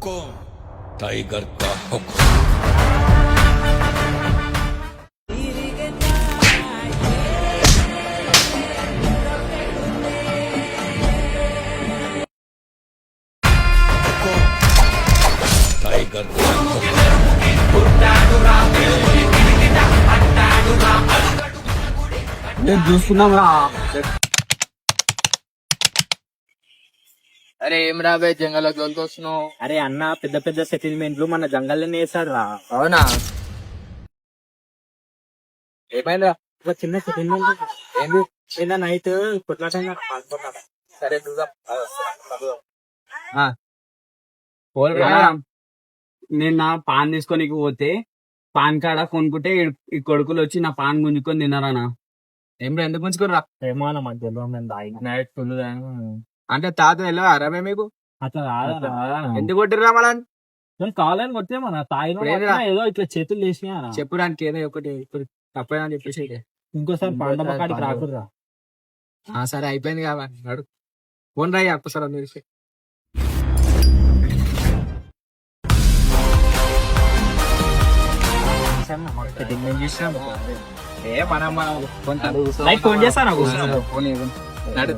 हुक्म टाइगर का हुक्म। टाइगर का చూసుకున్నాం రా. అరే ఏం రాబే జంగల్లోకి తోలుకొస్తున్నావు? అరే అన్న, పెద్ద పెద్ద సెటిల్మెంట్లు మన జంగల్లోనే వేసాడు రా. అవునా? ఏమైందా? ఒక చిన్న సెటిల్మెంట్ ఏంది? ఏదో నైట్ కొట్లాటైనా పాల్గొన్నాడు. సరే చూద్దాం. నేను నా పాన్ తీసుకొని పోతే పాన్ కాడ కొనుక్కుంటే ఈ కొడుకులు వచ్చి నా పాన్ గుంజుకొని తిన్నారానా. ఏం రా, ఎందుకు ఉంచుకోరా? ఏమో అన్న మధ్యలో మేము దాగి నైట్ ఫుల్ అంటే తాత ఎలా అరవే మీకు అట్లా రాదా. ఎందుకు కొట్టిర్రా మళ్ళా? కావాలని కొట్టే మన తాగి ఇప్పుడు ఏందిరా? ఏదో ఇట్లా చేతులు వేసినా చెప్పుడానికి ఏదో ఒకటి ఇప్పుడు తప్పదని చెప్పేసి ఇంకోసారి పాండవ కాడికి రాకుర్రా. సరే అయిపోయింది కాబట్టి నడు ఫోన్ రాయి ఒక్కసారి అందరి సెటిల్మెంట్ చేసినా ఏ మనం ఫోన్ చేస్తాను ఫోన్ నడు